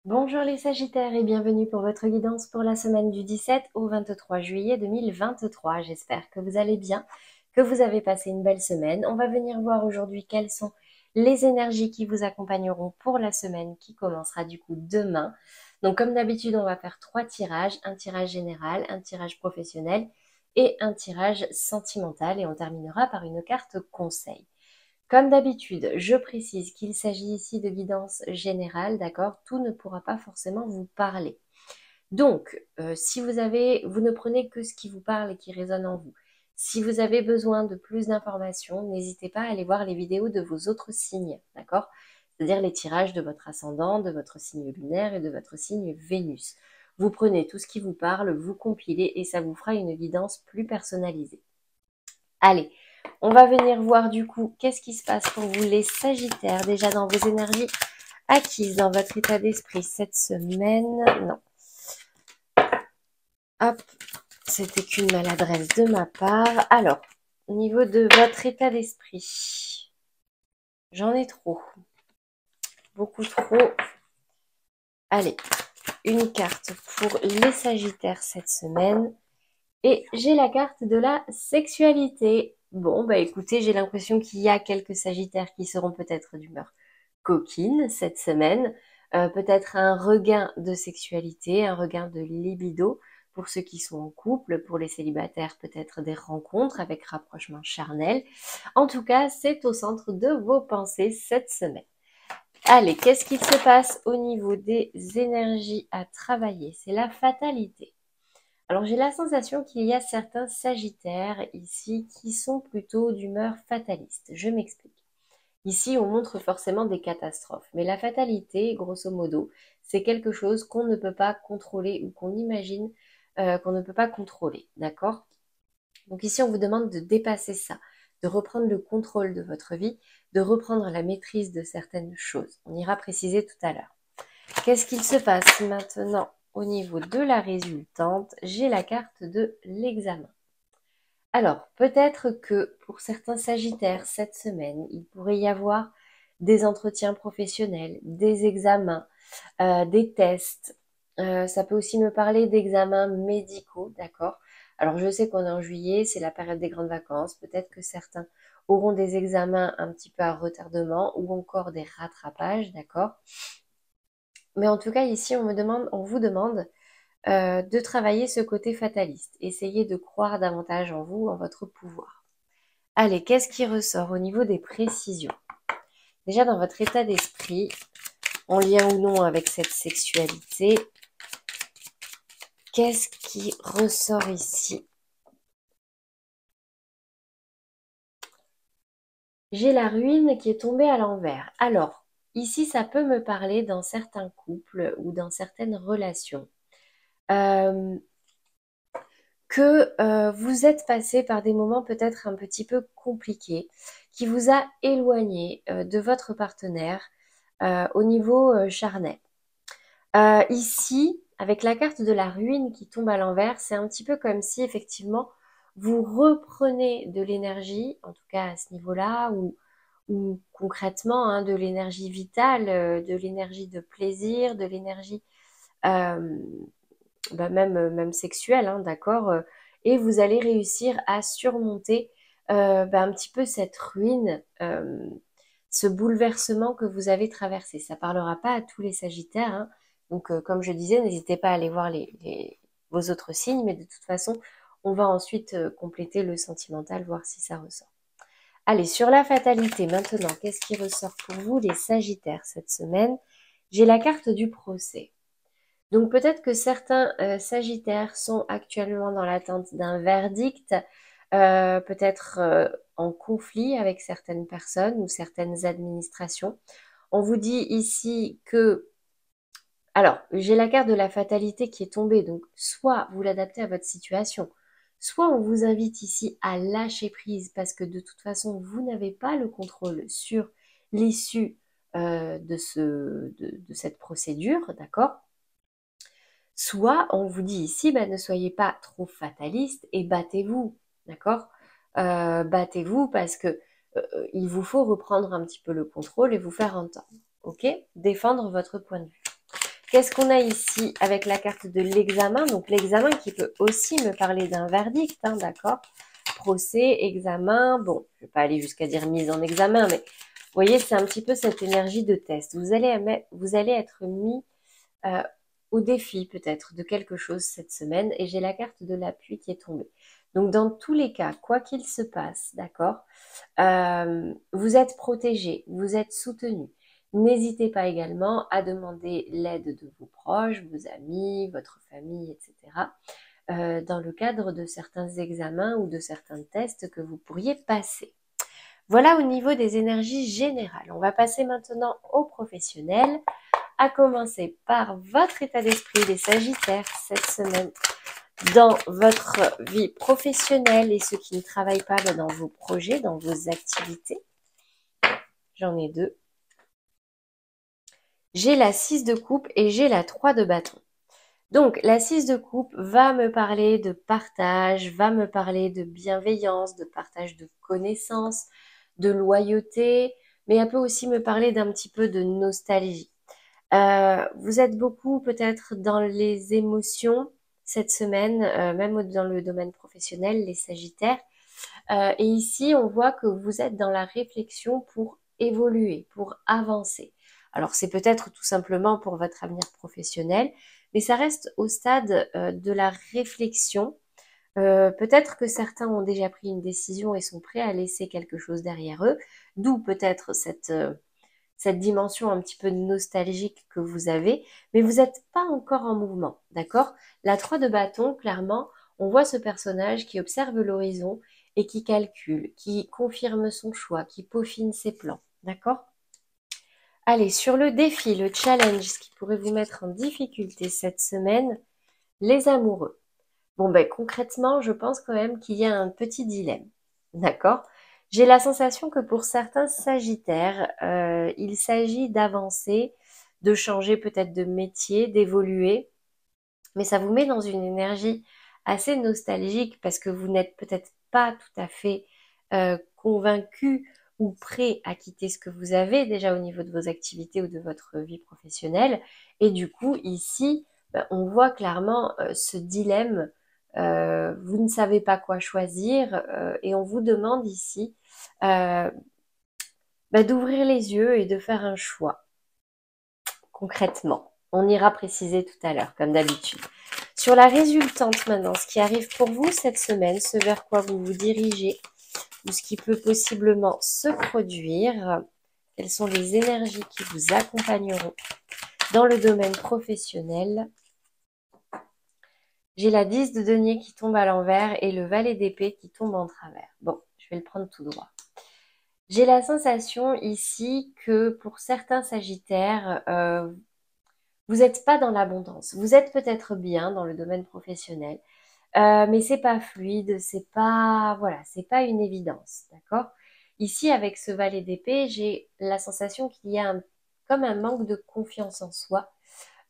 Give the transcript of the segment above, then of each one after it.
Bonjour les Sagittaires et bienvenue pour votre guidance pour la semaine du 17 au 23 juillet 2023. J'espère que vous allez bien, que vous avez passé une belle semaine. On va venir voir aujourd'hui quelles sont les énergies qui vous accompagneront pour la semaine qui commencera du coup demain. Donc comme d'habitude, on va faire 3 tirages, un tirage général, un tirage professionnel et un tirage sentimental et on terminera par une carte conseil. Comme d'habitude, je précise qu'il s'agit ici de guidance générale, d'accord? Tout ne pourra pas forcément vous parler. Donc, si vous ne prenez que ce qui vous parle et qui résonne en vous. Si vous avez besoin de plus d'informations, n'hésitez pas à aller voir les vidéos de vos autres signes, d'accord? C'est-à-dire les tirages de votre ascendant, de votre signe lunaire et de votre signe Vénus. Vous prenez tout ce qui vous parle, vous compilez et ça vous fera une guidance plus personnalisée. Allez, on va venir voir du coup qu'est-ce qui se passe pour vous les Sagittaires, déjà dans vos énergies acquises, dans votre état d'esprit cette semaine. Non. Hop, c'était qu'une maladresse de ma part. Alors, au niveau de votre état d'esprit, j'en ai trop. Beaucoup trop. Allez, une carte pour les Sagittaires cette semaine. Et j'ai la carte de la sexualité. Bon, bah écoutez, j'ai l'impression qu'il y a quelques Sagittaires qui seront peut-être d'humeur coquine cette semaine. Peut-être un regain de sexualité, un regain de libido pour ceux qui sont en couple, pour les célibataires, peut-être des rencontres avec rapprochement charnel. En tout cas, c'est au centre de vos pensées cette semaine. Allez, qu'est-ce qu'il se passe au niveau des énergies à travailler? C'est la fatalité. Alors j'ai la sensation qu'il y a certains Sagittaires ici qui sont plutôt d'humeur fataliste. Je m'explique. Ici, on montre forcément des catastrophes, mais la fatalité, grosso modo, c'est quelque chose qu'on ne peut pas contrôler ou qu'on imagine qu'on ne peut pas contrôler, d'accord? Donc ici, on vous demande de dépasser ça, de reprendre le contrôle de votre vie, de reprendre la maîtrise de certaines choses. On ira préciser tout à l'heure. Qu'est-ce qu'il se passe maintenant au niveau de la résultante? J'ai la carte de l'examen. Alors, peut-être que pour certains Sagittaires, cette semaine, il pourrait y avoir des entretiens professionnels, des examens, des tests. Ça peut aussi me parler d'examens médicaux, d'accord? Alors, je sais qu'on est en juillet, c'est la période des grandes vacances. Peut-être que certains auront des examens un petit peu à retardement ou encore des rattrapages, d'accord? Mais en tout cas, ici, on vous demande de travailler ce côté fataliste. Essayez de croire davantage en vous, en votre pouvoir. Allez, qu'est-ce qui ressort au niveau des précisions? Déjà dans votre état d'esprit, en lien ou non avec cette sexualité, qu'est-ce qui ressort ici? J'ai la ruine qui est tombée à l'envers. Alors, ici, ça peut me parler dans certains couples ou dans certaines relations. Euh, que vous êtes passé par des moments peut-être un petit peu compliqués, qui vous a éloigné de votre partenaire au niveau charnel. Ici, avec la carte de la ruine qui tombe à l'envers, c'est un petit peu comme si effectivement vous reprenez de l'énergie, en tout cas à ce niveau-là, ou concrètement hein, de l'énergie vitale, de l'énergie de plaisir, de l'énergie euh, même sexuelle, hein, d'accord, et vous allez réussir à surmonter un petit peu cette ruine, ce bouleversement que vous avez traversé. Ça parlera pas à tous les Sagittaires, hein. Donc comme je disais, n'hésitez pas à aller voir vos autres signes, mais de toute façon, on va ensuite compléter le sentimental, voir si ça ressort. Allez, sur la fatalité, maintenant, qu'est-ce qui ressort pour vous, les Sagittaires, cette semaine? J'ai la carte du procès. Donc peut-être que certains Sagittaires sont actuellement dans l'attente d'un verdict, peut-être en conflit avec certaines personnes ou certaines administrations. On vous dit ici que... Alors, j'ai la carte de la fatalité qui est tombée, donc soit vous l'adaptez à votre situation, soit on vous invite ici à lâcher prise parce que de toute façon, vous n'avez pas le contrôle sur l'issue de cette procédure, d'accord? Soit on vous dit ici, ne soyez pas trop fataliste et battez-vous, d'accord? Battez-vous parce que il vous faut reprendre un petit peu le contrôle et vous faire entendre, ok? Défendre votre point de vue. Qu'est-ce qu'on a ici avec la carte de l'examen? Donc l'examen qui peut aussi me parler d'un verdict, hein, d'accord? Procès, examen, bon, je ne vais pas aller jusqu'à dire mise en examen, mais vous voyez, c'est un petit peu cette énergie de test. Vous allez être mis au défi peut-être de quelque chose cette semaine et j'ai la carte de l'appui qui est tombée. Donc dans tous les cas, quoi qu'il se passe, d'accord, vous êtes protégé, vous êtes soutenu. N'hésitez pas également à demander l'aide de vos proches, vos amis, votre famille, etc. Dans le cadre de certains examens ou de certains tests que vous pourriez passer. Voilà au niveau des énergies générales. On va passer maintenant aux professionnels, à commencer par votre état d'esprit, les Sagittaires, cette semaine dans votre vie professionnelle et ceux qui ne travaillent pas dans vos projets, dans vos activités. J'en ai deux. J'ai la 6 de coupe et j'ai la 3 de bâton. Donc, la 6 de coupe va me parler de partage, va me parler de bienveillance, de partage de connaissances, de loyauté, mais elle peut aussi me parler d'un petit peu de nostalgie. Vous êtes beaucoup peut-être dans les émotions cette semaine, même dans le domaine professionnel, les Sagittaires. Et ici, on voit que vous êtes dans la réflexion pour évoluer, pour avancer. Alors, c'est peut-être tout simplement pour votre avenir professionnel, mais ça reste au stade de la réflexion. Peut-être que certains ont déjà pris une décision et sont prêts à laisser quelque chose derrière eux, d'où peut-être cette dimension un petit peu nostalgique que vous avez, mais vous n'êtes pas encore en mouvement, d'accord? La 3 de bâton, clairement, on voit ce personnage qui observe l'horizon et qui calcule, qui confirme son choix, qui peaufine ses plans, d'accord? Allez, sur le défi, le challenge, ce qui pourrait vous mettre en difficulté cette semaine, les amoureux. Bon, ben concrètement, je pense quand même qu'il y a un petit dilemme, d'accord? J'ai la sensation que pour certains Sagittaires, il s'agit d'avancer, de changer peut-être de métier, d'évoluer, mais ça vous met dans une énergie assez nostalgique parce que vous n'êtes peut-être pas tout à fait convaincu ou prêt à quitter ce que vous avez déjà au niveau de vos activités ou de votre vie professionnelle. Et du coup, ici, ben, on voit clairement ce dilemme. Vous ne savez pas quoi choisir et on vous demande ici ben, d'ouvrir les yeux et de faire un choix concrètement. On ira préciser tout à l'heure, comme d'habitude. Sur la résultante maintenant, ce qui arrive pour vous cette semaine, ce vers quoi vous vous dirigez, ou ce qui peut possiblement se produire, quelles sont les énergies qui vous accompagneront dans le domaine professionnel. J'ai la 10 de denier qui tombe à l'envers et le valet d'épée qui tombe en travers. Bon, je vais le prendre tout droit. J'ai la sensation ici que pour certains Sagittaires, vous n'êtes pas dans l'abondance. Vous êtes peut-être bien dans le domaine professionnel, mais c'est pas fluide, c'est pas, voilà, c'est pas une évidence, d'accord? Ici, avec ce valet d'épée, j'ai la sensation qu'il y a comme un manque de confiance en soi.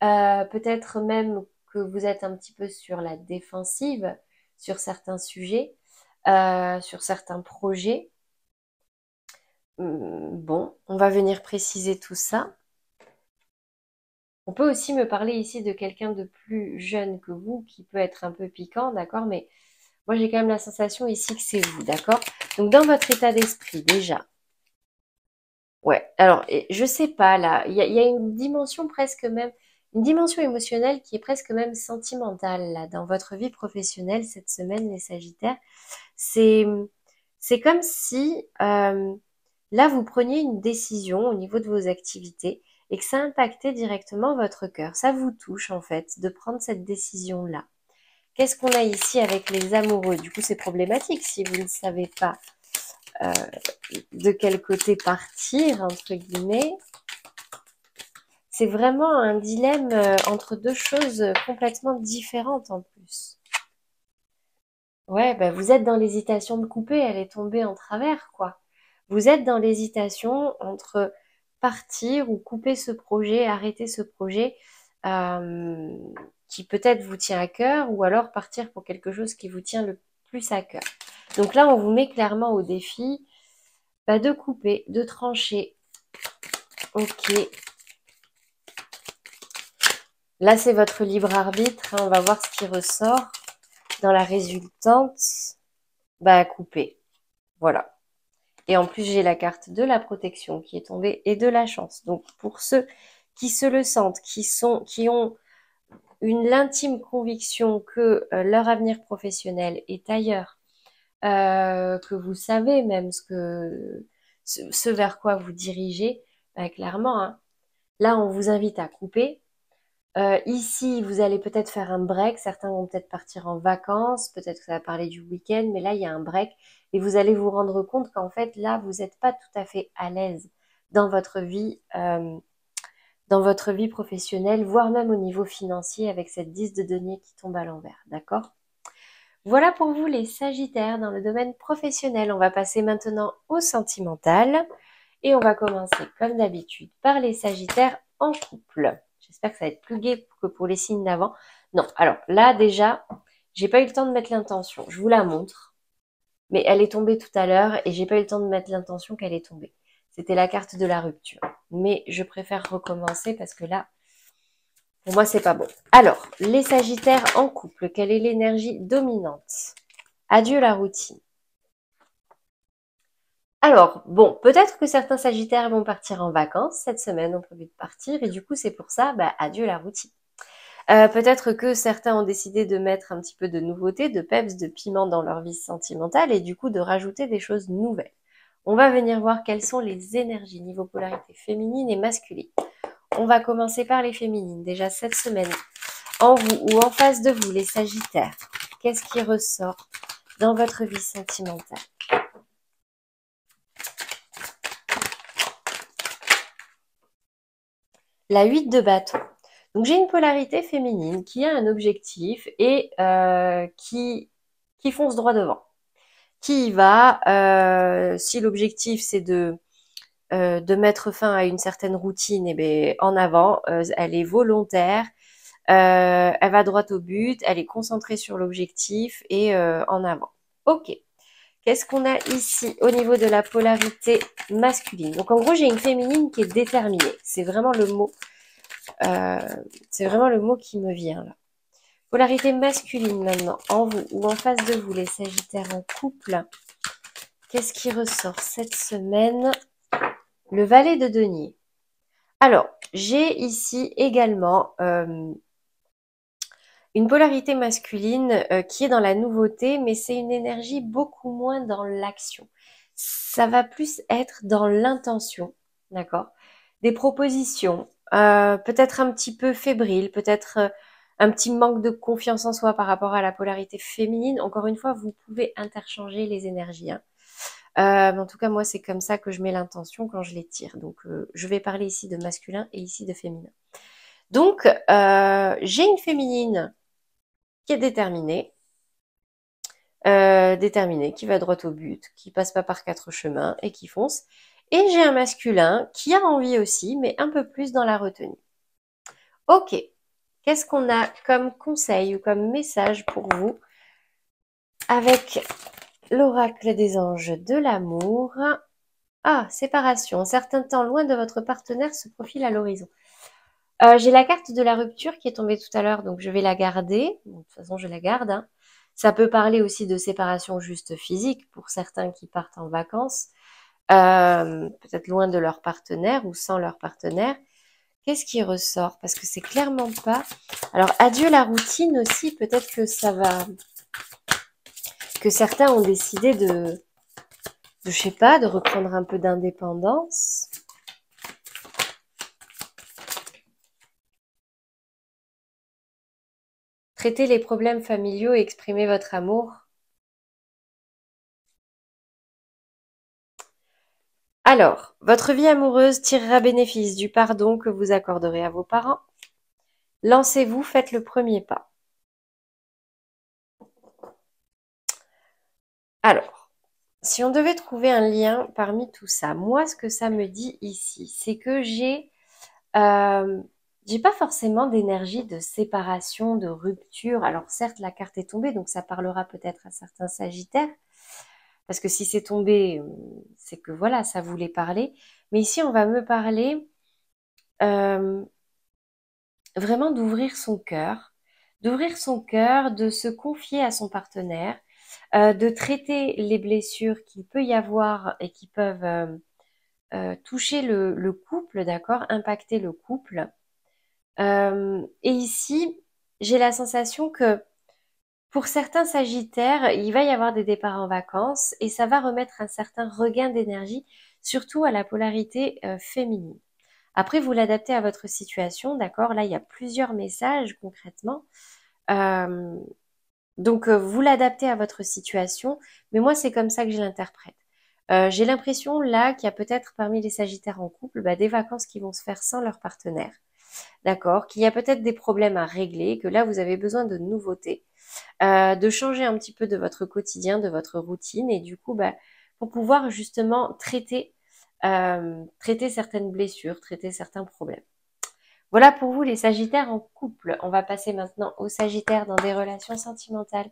Peut-être même que vous êtes un petit peu sur la défensive sur certains sujets, sur certains projets. Bon, on va venir préciser tout ça. On peut aussi me parler ici de quelqu'un de plus jeune que vous, qui peut être un peu piquant, d'accord? Mais moi, j'ai quand même la sensation ici que c'est vous, d'accord? Donc, dans votre état d'esprit, déjà. Ouais, alors, je sais pas, là, il y a une dimension presque même, une dimension émotionnelle qui est presque même sentimentale, là, dans votre vie professionnelle cette semaine, les Sagittaires. C'est, c'est comme si, là, vous preniez une décision au niveau de vos activités et que ça impactait directement votre cœur. Ça vous touche, en fait, de prendre cette décision-là. Qu'est-ce qu'on a ici avec les amoureux? Du coup, c'est problématique si vous ne savez pas de quel côté partir, entre guillemets. C'est vraiment un dilemme entre deux choses complètement différentes en plus. Ouais, bah vous êtes dans l'hésitation de couper, elle est tombée en travers, quoi. Vous êtes dans l'hésitation entre partir ou couper ce projet, arrêter ce projet euh, qui peut-être vous tient à cœur, ou alors partir pour quelque chose qui vous tient le plus à cœur. Donc là, on vous met clairement au défi bah, de couper, de trancher. Ok. Là, c'est votre libre arbitre. Hein, on va voir ce qui ressort dans la résultante. Bah, couper. Voilà. Et en plus, j'ai la carte de la protection qui est tombée et de la chance. Donc, pour ceux qui se le sentent, qui ont l'intime conviction que leur avenir professionnel est ailleurs, que vous savez même ce vers quoi vous dirigez, bah, clairement, hein, là, on vous invite à couper. Ici, vous allez peut-être faire un break. Certains vont peut-être partir en vacances. Peut-être que ça va parler du week-end. Mais là, il y a un break. Et vous allez vous rendre compte qu'en fait, là, vous n'êtes pas tout à fait à l'aise dans votre vie professionnelle, voire même au niveau financier avec cette 10 de denier qui tombe à l'envers. D'accord? Voilà pour vous les Sagittaires dans le domaine professionnel. On va passer maintenant au sentimental. Et on va commencer, comme d'habitude, par les Sagittaires en couple. J'espère que ça va être plus gai que pour les signes d'avant. Non, alors là, déjà, j'ai pas eu le temps de mettre l'intention. Je vous la montre. Mais elle est tombée tout à l'heure et j'ai pas eu le temps de mettre l'intention qu'elle est tombée. C'était la carte de la rupture. Mais je préfère recommencer parce que là, pour moi, c'est pas bon. Alors, les Sagittaires en couple, quelle est l'énergie dominante? Adieu la routine. Alors, bon, peut-être que certains Sagittaires vont partir en vacances cette semaine, ont prévu de partir, et du coup, c'est pour ça, bah, adieu la routine. Peut-être que certains ont décidé de mettre un petit peu de nouveauté, de peps, de piment dans leur vie sentimentale, et du coup, de rajouter des choses nouvelles. On va venir voir quelles sont les énergies niveau polarité féminine et masculine. On va commencer par les féminines, déjà cette semaine. En vous ou en face de vous, les Sagittaires, qu'est-ce qui ressort dans votre vie sentimentale? La 8 de bâton. Donc j'ai une polarité féminine qui a un objectif et qui fonce droit devant. Qui y va, si l'objectif c'est de mettre fin à une certaine routine, et bien en avant, elle est volontaire, elle va droit au but, elle est concentrée sur l'objectif et en avant. Ok. Qu'est-ce qu'on a ici au niveau de la polarité masculine? Donc en gros, j'ai une féminine qui est déterminée. C'est vraiment le mot. C'est vraiment le mot qui me vient là. Polarité masculine maintenant, en vous ou en face de vous, les Sagittaires en couple. Qu'est-ce qui ressort cette semaine? Le valet de denier. Alors, j'ai ici également une polarité masculine qui est dans la nouveauté, mais c'est une énergie beaucoup moins dans l'action. Ça va plus être dans l'intention, d'accord? Des propositions, peut-être un petit peu fébrile, peut-être un petit manque de confiance en soi par rapport à la polarité féminine. Encore une fois, vous pouvez interchanger les énergies. Hein. Mais en tout cas, moi, c'est comme ça que je mets l'intention quand je les tire. Donc, je vais parler ici de masculin et ici de féminin. Donc, j'ai une féminine qui est déterminée, qui va droit au but, qui passe pas par quatre chemins et qui fonce. Et j'ai un masculin qui a envie aussi, mais un peu plus dans la retenue. Ok, qu'est-ce qu'on a comme conseil ou comme message pour vous avec l'oracle des anges de l'amour? Ah, séparation. Un certain temps loin de votre partenaire se profile à l'horizon. J'ai la carte de la rupture qui est tombée tout à l'heure, donc je vais la garder. Bon, de toute façon, je la garde. Hein. Ça peut parler aussi de séparation juste physique pour certains qui partent en vacances, peut-être loin de leur partenaire ou sans leur partenaire. Qu'est-ce qui ressort? Parce que c'est clairement pas. Alors, adieu la routine aussi. Peut-être que ça va. Que certains ont décidé je sais pas, de reprendre un peu d'indépendance. Traiter les problèmes familiaux et exprimer votre amour. Alors, votre vie amoureuse tirera bénéfice du pardon que vous accorderez à vos parents. Lancez-vous, faites le premier pas. Alors, si on devait trouver un lien parmi tout ça, moi, ce que ça me dit ici, c'est que j'ai pas forcément d'énergie de séparation, de rupture. Alors certes, la carte est tombée, donc ça parlera peut-être à certains Sagittaires, parce que si c'est tombé, c'est que voilà, ça voulait parler. Mais ici, on va me parler vraiment d'ouvrir son cœur, de se confier à son partenaire, de traiter les blessures qu'il peut y avoir et qui peuvent toucher le couple, d'accord, impacter le couple. Et ici, j'ai la sensation que pour certains Sagittaires, il va y avoir des départs en vacances et ça va remettre un certain regain d'énergie, surtout à la polarité féminine. Après, vous l'adaptez à votre situation, d'accord? Là, il y a plusieurs messages concrètement. Euh, donc, vous l'adaptez à votre situation, mais moi, c'est comme ça que je l'interprète. J'ai l'impression là qu'il y a peut-être parmi les Sagittaires en couple des vacances qui vont se faire sans leur partenaire, d'accord? Qu'il y a peut-être des problèmes à régler, que là, vous avez besoin de nouveautés, de changer un petit peu de votre quotidien, de votre routine, et du coup, pour pouvoir justement traiter certaines blessures, traiter certains problèmes. Voilà pour vous les Sagittaires en couple. On va passer maintenant aux Sagittaires dans des relations sentimentales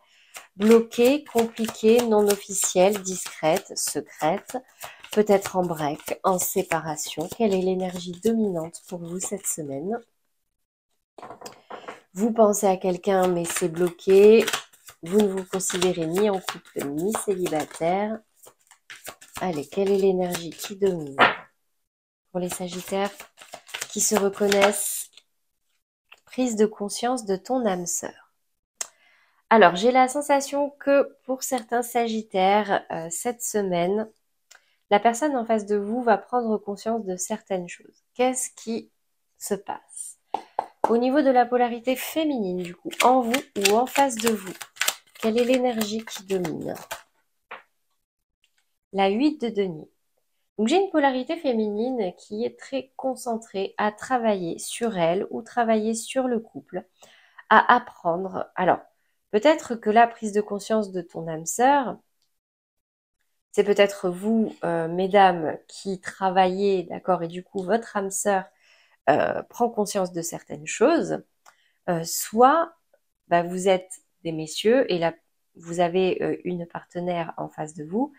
bloquées, compliquées, non officielles, discrètes, secrètes, peut-être en break, en séparation. Quelle est l'énergie dominante pour vous cette semaine? Vous pensez à quelqu'un mais c'est bloqué. Vous ne vous considérez ni en couple ni célibataire. Allez, quelle est l'énergie qui domine pour les Sagittaires qui se reconnaissent? Prise de conscience de ton âme sœur. Alors, j'ai la sensation que pour certains Sagittaires, cette semaine, la personne en face de vous va prendre conscience de certaines choses. Qu'est-ce qui se passe? Au niveau de la polarité féminine, du coup, en vous ou en face de vous, quelle est l'énergie qui domine? La 8 de denier. Donc j'ai une polarité féminine qui est très concentrée à travailler sur elle ou travailler sur le couple, à apprendre. Alors, peut-être que la prise de conscience de ton âme sœur, c'est peut-être vous, mesdames, qui travaillez, d'accord, et du coup votre âme sœur prend conscience de certaines choses, soit vous êtes des messieurs et là vous avez une partenaire en face de vous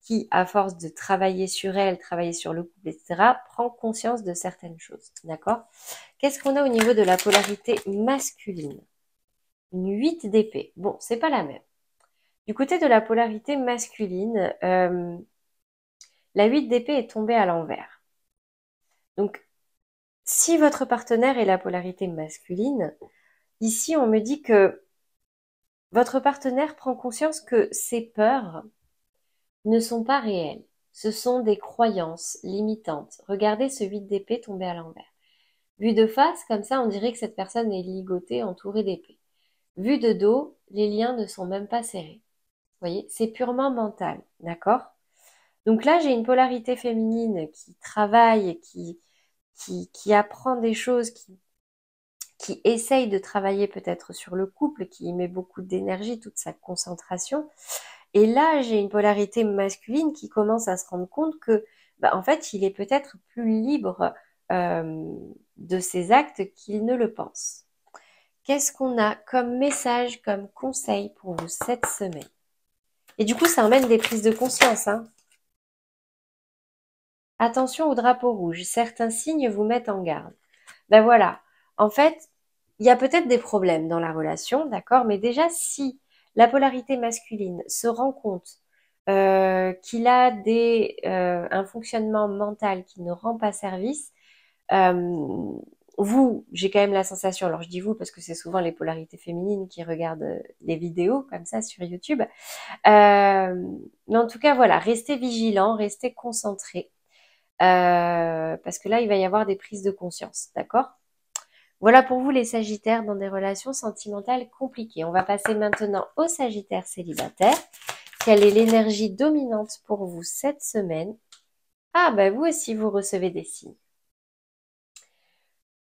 qui, à force de travailler sur elle, travailler sur le couple, etc., prend conscience de certaines choses, d'accord? Qu'est-ce qu'on a au niveau de la polarité masculine? Une 8 d'épée. Bon, c'est pas la même. Du côté de la polarité masculine, la 8 d'épée est tombée à l'envers. Donc, si votre partenaire est la polarité masculine, ici on me dit que votre partenaire prend conscience que ses peurs ne sont pas réelles. Ce sont des croyances limitantes. Regardez ce 8 d'épée tombé à l'envers. Vu de face, comme ça, on dirait que cette personne est ligotée, entourée d'épées. Vu de dos, les liens ne sont même pas serrés. Vous voyez, c'est purement mental, d'accord? Donc là, j'ai une polarité féminine qui travaille, qui apprend des choses, qui essaye de travailler peut-être sur le couple, qui y met beaucoup d'énergie, toute sa concentration. Et là, j'ai une polarité masculine qui commence à se rendre compte que, en fait, il est peut-être plus libre de ses actes qu'il ne le pense. Qu'est-ce qu'on a comme message, comme conseil pour vous cette semaine? Et du coup, ça emmène des prises de conscience, hein. Attention au drapeau rouge. Certains signes vous mettent en garde. Ben voilà. En fait, il y a peut-être des problèmes dans la relation, d'accord? Mais déjà, si la polarité masculine se rend compte qu'il a un fonctionnement mental qui ne rend pas service, euh, vous, j'ai quand même la sensation, alors je dis vous parce que c'est souvent les polarités féminines qui regardent les vidéos comme ça sur YouTube, mais en tout cas, voilà, restez vigilants, restez concentrés, parce que là, il va y avoir des prises de conscience, d'accord? Voilà pour vous les Sagittaires dans des relations sentimentales compliquées. On va passer maintenant aux Sagittaires célibataires. Quelle est l'énergie dominante pour vous cette semaine? Ah, vous aussi, vous recevez des signes.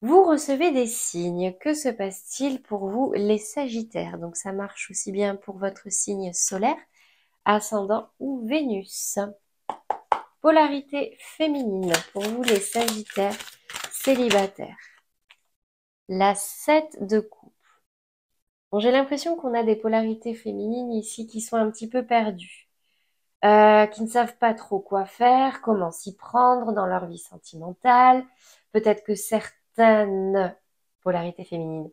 Vous recevez des signes. Que se passe-t-il pour vous les Sagittaires? Donc ça marche aussi bien pour votre signe solaire, ascendant ou Vénus. Polarité féminine pour vous les Sagittaires célibataires. La 7 de coupe. Bon, j'ai l'impression qu'on a des polarités féminines ici qui sont un petit peu perdues, qui ne savent pas trop quoi faire, comment s'y prendre dans leur vie sentimentale. Peut-être que certaines polarité féminine.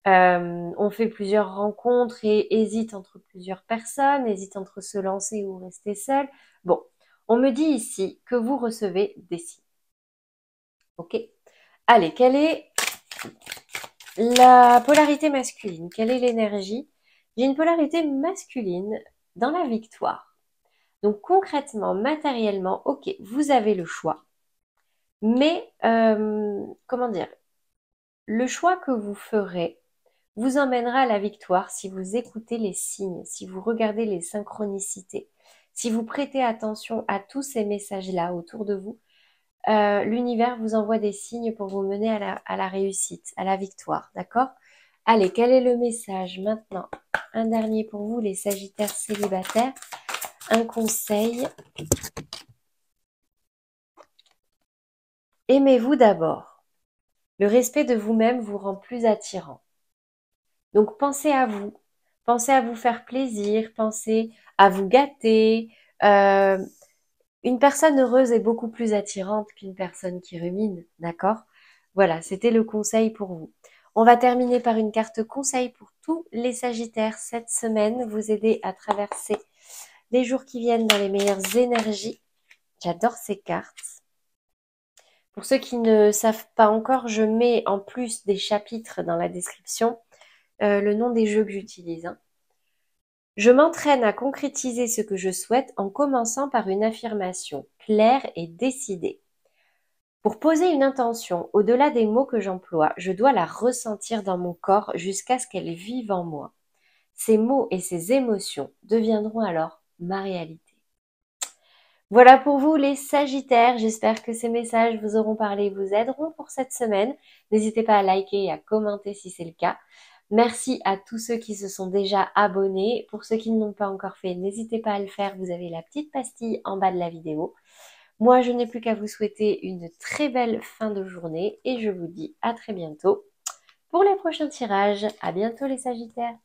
On fait plusieurs rencontres et hésite entre plusieurs personnes, hésite entre se lancer ou rester seul. Bon, on me dit ici que vous recevez des signes. Ok. Allez, quelle est la polarité masculine? Quelle est l'énergie? J'ai une polarité masculine dans la victoire. Donc concrètement, matériellement, ok, vous avez le choix. Mais, comment dire, le choix que vous ferez vous emmènera à la victoire si vous écoutez les signes, si vous regardez les synchronicités, si vous prêtez attention à tous ces messages-là autour de vous. L'univers vous envoie des signes pour vous mener à la réussite, à la victoire, d'accord? Allez, quel est le message maintenant? Un dernier pour vous, les Sagittaires célibataires. Un conseil. Aimez-vous d'abord. Le respect de vous-même vous rend plus attirant. Donc pensez à vous faire plaisir, pensez à vous gâter. Une personne heureuse est beaucoup plus attirante qu'une personne qui rumine, d'accord? Voilà, c'était le conseil pour vous. On va terminer par une carte conseil pour tous les Sagittaires cette semaine, vous aider à traverser les jours qui viennent dans les meilleures énergies. J'adore ces cartes. Pour ceux qui ne savent pas encore, je mets en plus des chapitres dans la description le nom des jeux que j'utilise. Je m'entraîne à concrétiser ce que je souhaite en commençant par une affirmation claire et décidée. Pour poser une intention au-delà des mots que j'emploie, je dois la ressentir dans mon corps jusqu'à ce qu'elle vive en moi. Ces mots et ces émotions deviendront alors ma réalité. Voilà pour vous les Sagittaires, j'espère que ces messages vous auront parlé, vous aideront pour cette semaine. N'hésitez pas à liker et à commenter si c'est le cas. Merci à tous ceux qui se sont déjà abonnés. Pour ceux qui ne l'ont pas encore fait, n'hésitez pas à le faire, vous avez la petite pastille en bas de la vidéo. Moi, je n'ai plus qu'à vous souhaiter une très belle fin de journée et je vous dis à très bientôt pour les prochains tirages. À bientôt les Sagittaires.